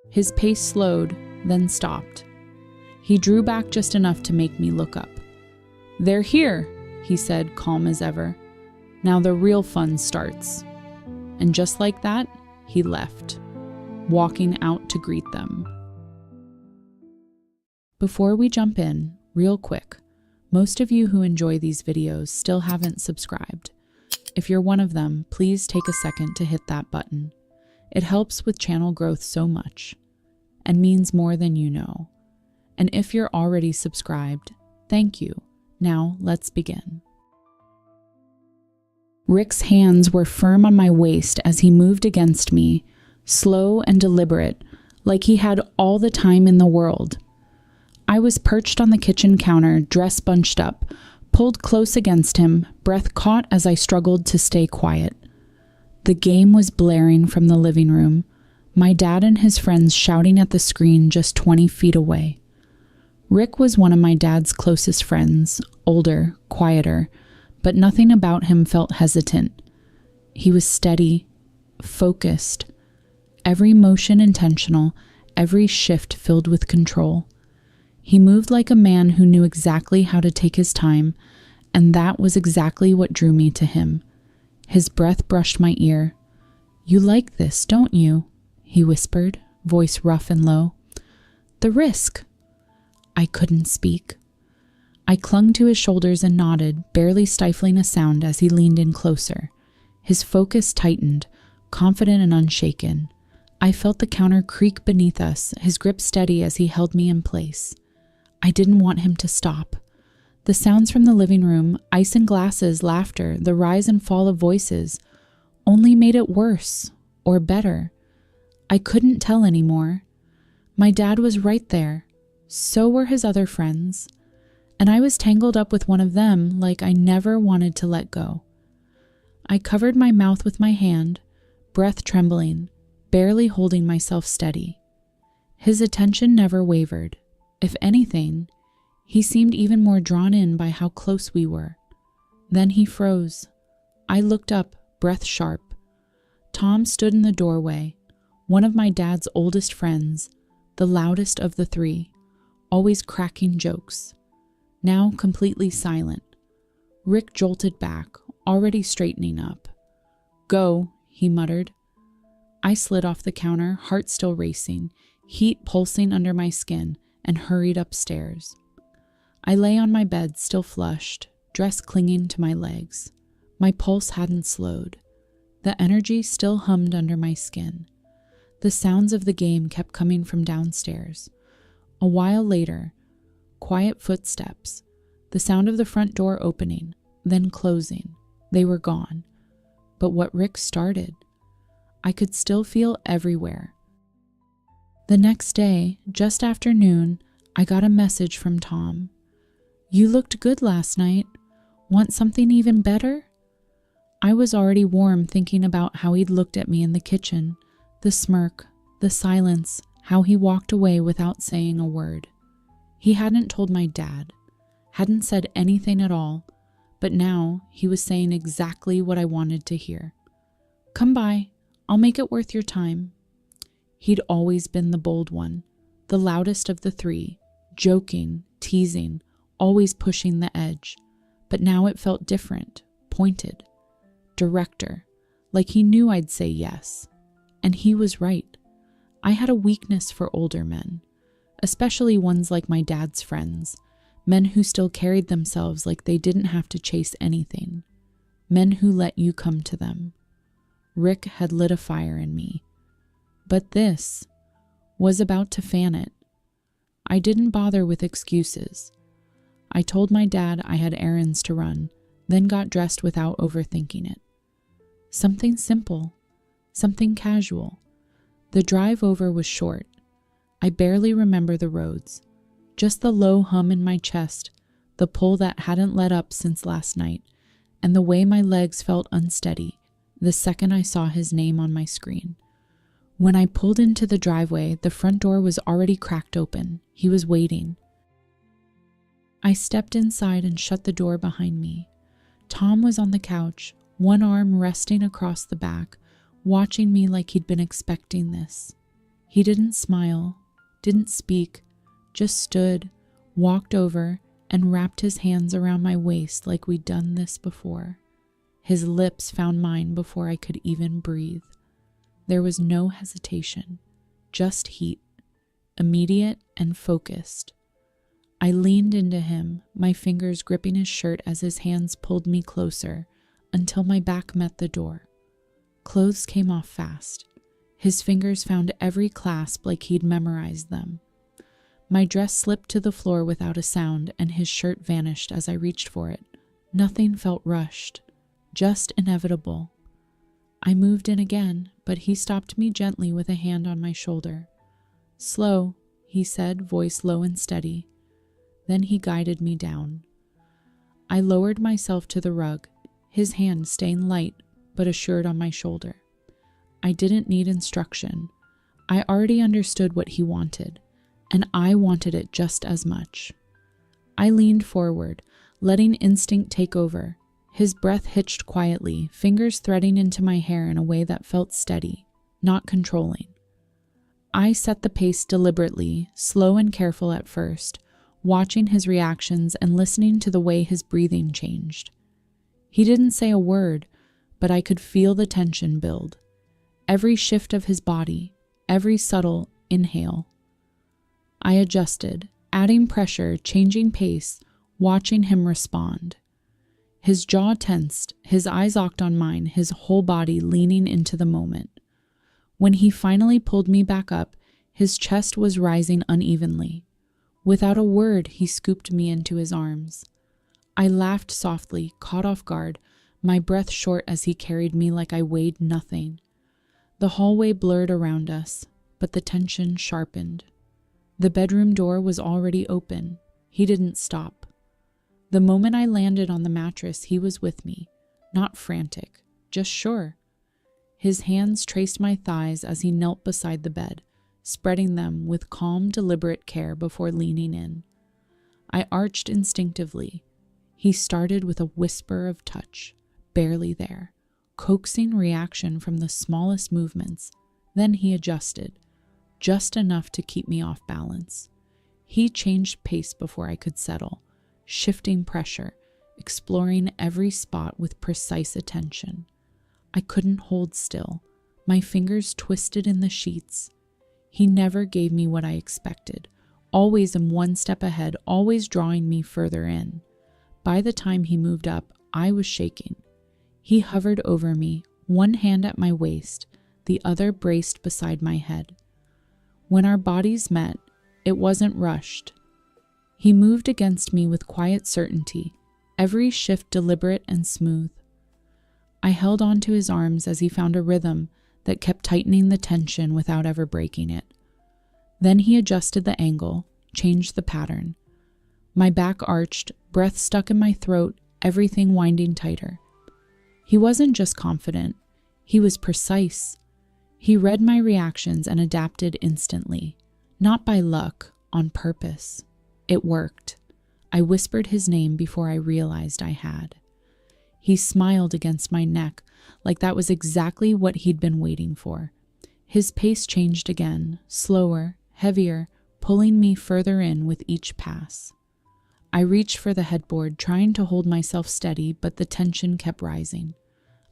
His pace slowed, then stopped. He drew back just enough to make me look up. "They're here," he said, calm as ever. "Now the real fun starts." And just like that, he left, walking out to greet them. Before we jump in, real quick, most of you who enjoy these videos still haven't subscribed. If you're one of them, please take a second to hit that button. It helps with channel growth so much, and means more than you know. And if you're already subscribed, thank you. Now let's begin. Rick's hands were firm on my waist as he moved against me, slow and deliberate, like he had all the time in the world. I was perched on the kitchen counter, dress bunched up, pulled close against him, breath caught as I struggled to stay quiet. The game was blaring from the living room, my dad and his friends shouting at the screen just 20 feet away. Rick was one of my dad's closest friends, older, quieter, but nothing about him felt hesitant. He was steady, focused, every motion intentional, every shift filled with control. He moved like a man who knew exactly how to take his time, and that was exactly what drew me to him. His breath brushed my ear. "You like this, don't you?" he whispered, voice rough and low. "The risk." I couldn't speak. I clung to his shoulders and nodded, barely stifling a sound as he leaned in closer. His focus tightened, confident and unshaken. I felt the counter creak beneath us, his grip steady as he held me in place. I didn't want him to stop. The sounds from the living room, ice and glasses, laughter, the rise and fall of voices, only made it worse, or better. I couldn't tell anymore. My dad was right there. So were his other friends. And I was tangled up with one of them like I never wanted to let go. I covered my mouth with my hand, breath trembling, barely holding myself steady. His attention never wavered. If anything, he seemed even more drawn in by how close we were. Then he froze. I looked up, breath sharp. Tom stood in the doorway, one of my dad's oldest friends, the loudest of the three, always cracking jokes. Now completely silent. Rick jolted back, already straightening up. "Go," he muttered. I slid off the counter, heart still racing, heat pulsing under my skin, and hurried upstairs. I lay on my bed, still flushed, dress clinging to my legs. My pulse hadn't slowed. The energy still hummed under my skin. The sounds of the game kept coming from downstairs. A while later, quiet footsteps, the sound of the front door opening, then closing. They were gone. But what Rick started, I could still feel everywhere. The next day, just after noon, I got a message from Tom. "You looked good last night. Want something even better?" I was already warm thinking about how he'd looked at me in the kitchen, the smirk, the silence, how he walked away without saying a word. He hadn't told my dad, hadn't said anything at all, but now he was saying exactly what I wanted to hear. "Come by, I'll make it worth your time." He'd always been the bold one, the loudest of the three, joking, teasing, always pushing the edge. But now it felt different, pointed, director, like he knew I'd say yes. And he was right. I had a weakness for older men, especially ones like my dad's friends, men who still carried themselves like they didn't have to chase anything, men who let you come to them. Rick had lit a fire in me. But this was about to fan it. I didn't bother with excuses. I told my dad I had errands to run, then got dressed without overthinking it. Something simple, something casual. The drive over was short. I barely remember the roads. Just the low hum in my chest, the pull that hadn't let up since last night, and the way my legs felt unsteady the second I saw his name on my screen. When I pulled into the driveway, the front door was already cracked open. He was waiting. I stepped inside and shut the door behind me. Tom was on the couch, one arm resting across the back, watching me like he'd been expecting this. He didn't smile, didn't speak, just stood, walked over, and wrapped his hands around my waist like we'd done this before. His lips found mine before I could even breathe. There was no hesitation, just heat, immediate and focused. I leaned into him, my fingers gripping his shirt as his hands pulled me closer until my back met the door. Clothes came off fast. His fingers found every clasp like he'd memorized them. My dress slipped to the floor without a sound, and his shirt vanished as I reached for it. Nothing felt rushed, just inevitable. I moved in again, but he stopped me gently with a hand on my shoulder. "Slow," he said, voice low and steady. Then he guided me down. I lowered myself to the rug, his hand staying light but assured on my shoulder. I didn't need instruction. I already understood what he wanted, and I wanted it just as much. I leaned forward, letting instinct take over. His breath hitched quietly, fingers threading into my hair in a way that felt steady, not controlling. I set the pace deliberately, slow and careful at first, watching his reactions and listening to the way his breathing changed. He didn't say a word, but I could feel the tension build. Every shift of his body, every subtle inhale. I adjusted, adding pressure, changing pace, watching him respond. His jaw tensed, his eyes locked on mine, his whole body leaning into the moment. When he finally pulled me back up, his chest was rising unevenly. Without a word, he scooped me into his arms. I laughed softly, caught off guard, my breath short as he carried me like I weighed nothing. The hallway blurred around us, but the tension sharpened. The bedroom door was already open. He didn't stop. The moment I landed on the mattress, he was with me, not frantic, just sure. His hands traced my thighs as he knelt beside the bed, spreading them with calm, deliberate care before leaning in. I arched instinctively. He started with a whisper of touch, barely there, coaxing reaction from the smallest movements. Then he adjusted, just enough to keep me off balance. He changed pace before I could settle, shifting pressure, exploring every spot with precise attention. I couldn't hold still. My fingers twisted in the sheets. He never gave me what I expected, always in one step ahead, always drawing me further in. By the time he moved up, I was shaking. He hovered over me, one hand at my waist, the other braced beside my head. When our bodies met, it wasn't rushed. He moved against me with quiet certainty, every shift deliberate and smooth. I held onto his arms as he found a rhythm that kept tightening the tension without ever breaking it. Then he adjusted the angle, changed the pattern. My back arched, breath stuck in my throat, everything winding tighter. He wasn't just confident, he was precise. He read my reactions and adapted instantly, not by luck, on purpose. It worked. I whispered his name before I realized I had. He smiled against my neck, like that was exactly what he'd been waiting for. His pace changed again, slower, heavier, pulling me further in with each pass. I reached for the headboard, trying to hold myself steady, but the tension kept rising.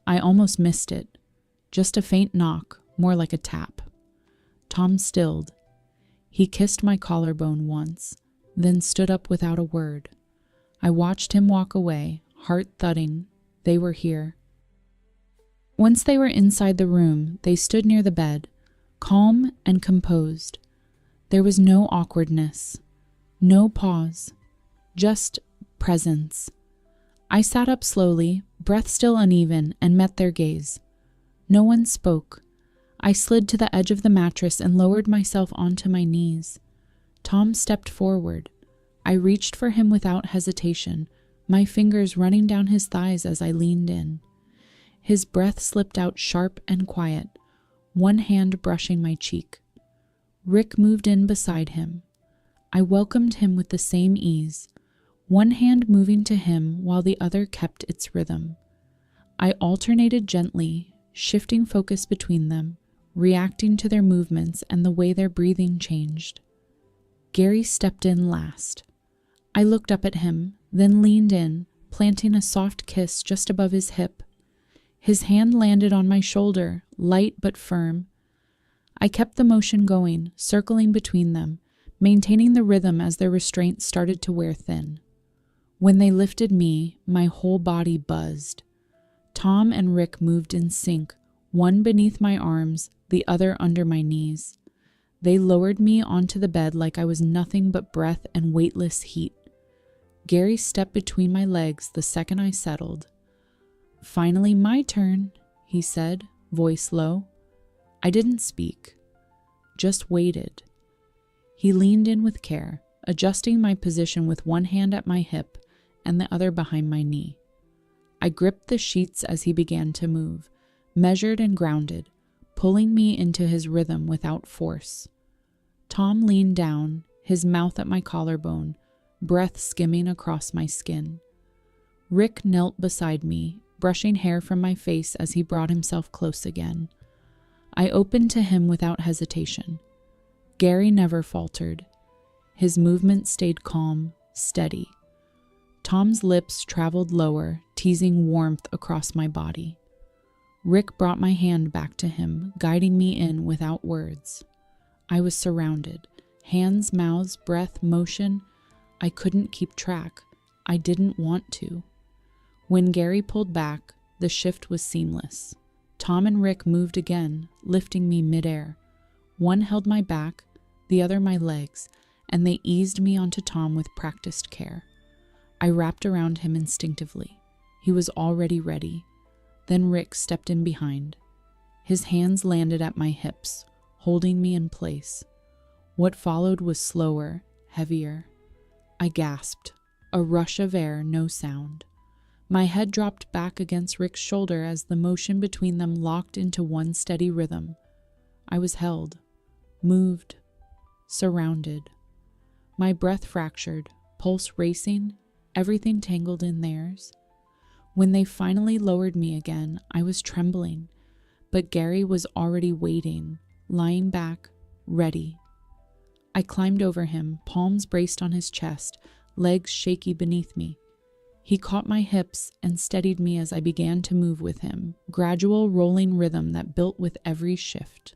I almost missed it. Just a faint knock, more like a tap. Tom stilled. He kissed my collarbone once, then stood up without a word. I watched him walk away, heart thudding. They were here. Once they were inside the room, they stood near the bed, calm and composed. There was no awkwardness, no pause, just presence. I sat up slowly, breath still uneven, and met their gaze. No one spoke. I slid to the edge of the mattress and lowered myself onto my knees. Tom stepped forward. I reached for him without hesitation, my fingers running down his thighs as I leaned in. His breath slipped out sharp and quiet, one hand brushing my cheek. Rick moved in beside him. I welcomed him with the same ease, one hand moving to him while the other kept its rhythm. I alternated gently, shifting focus between them, reacting to their movements and the way their breathing changed. Gary stepped in last. I looked up at him, then leaned in, planting a soft kiss just above his hip. His hand landed on my shoulder, light but firm. I kept the motion going, circling between them, maintaining the rhythm as their restraint started to wear thin. When they lifted me, my whole body buzzed. Tom and Rick moved in sync, one beneath my arms, the other under my knees. They lowered me onto the bed like I was nothing but breath and weightless heat. Gary stepped between my legs the second I settled. "Finally my turn," he said, voice low. I didn't speak, just waited. He leaned in with care, adjusting my position with one hand at my hip and the other behind my knee. I gripped the sheets as he began to move, measured and grounded, pulling me into his rhythm without force. Tom leaned down, his mouth at my collarbone, breath skimming across my skin. Rick knelt beside me, brushing hair from my face as he brought himself close again. I opened to him without hesitation. Gary never faltered. His movement stayed calm, steady. Tom's lips traveled lower, teasing warmth across my body. Rick brought my hand back to him, guiding me in without words. I was surrounded. Hands, mouths, breath, motion. I couldn't keep track. I didn't want to. When Gary pulled back, the shift was seamless. Tom and Rick moved again, lifting me midair. One held my back, the other my legs, and they eased me onto Tom with practiced care. I wrapped around him instinctively. He was already ready. Then Rick stepped in behind. His hands landed at my hips, holding me in place. What followed was slower, heavier. I gasped. A rush of air, no sound. My head dropped back against Rick's shoulder as the motion between them locked into one steady rhythm. I was held, moved, surrounded. My breath fractured, pulse racing, everything tangled in theirs. When they finally lowered me again, I was trembling, but Gary was already waiting, lying back, ready. I climbed over him, palms braced on his chest, legs shaky beneath me. He caught my hips and steadied me as I began to move with him, gradual rolling rhythm that built with every shift.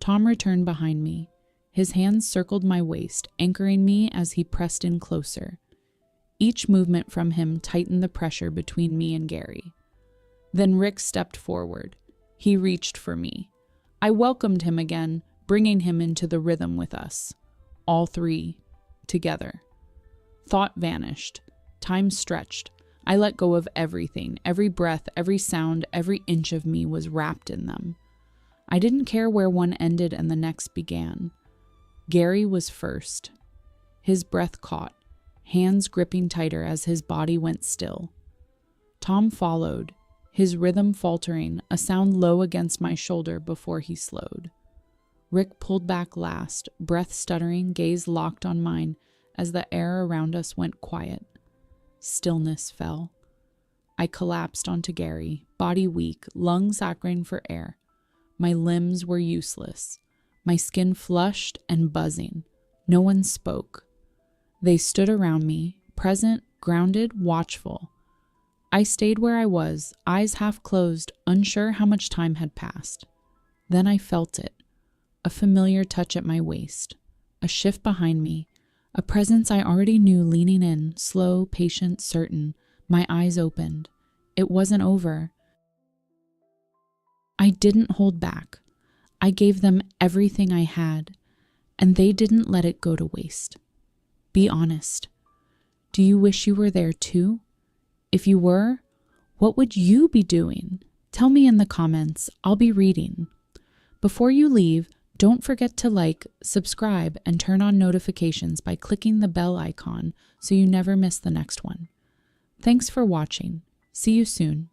Tom returned behind me. His hands circled my waist, anchoring me as he pressed in closer. Each movement from him tightened the pressure between me and Gary. Then Rick stepped forward. He reached for me. I welcomed him again, bringing him into the rhythm with us. All three, together. Thought vanished. Time stretched. I let go of everything. Every breath, every sound, every inch of me was wrapped in them. I didn't care where one ended and the next began. Gary was first. His breath caught, hands gripping tighter as his body went still. Tom followed, his rhythm faltering, a sound low against my shoulder before he slowed. Rick pulled back last, breath stuttering, gaze locked on mine as the air around us went quiet. Stillness fell. I collapsed onto Gary, body weak, lungs hankering for air. My limbs were useless, my skin flushed and buzzing. No one spoke. They stood around me, present, grounded, watchful. I stayed where I was, eyes half closed, unsure how much time had passed. Then I felt it, a familiar touch at my waist, a shift behind me, a presence I already knew leaning in, slow, patient, certain. My eyes opened. It wasn't over. I didn't hold back. I gave them everything I had, and they didn't let it go to waste. Be honest. Do you wish you were there too? If you were, what would you be doing? Tell me in the comments. I'll be reading. Before you leave, don't forget to like, subscribe, and turn on notifications by clicking the bell icon so you never miss the next one. Thanks for watching. See you soon.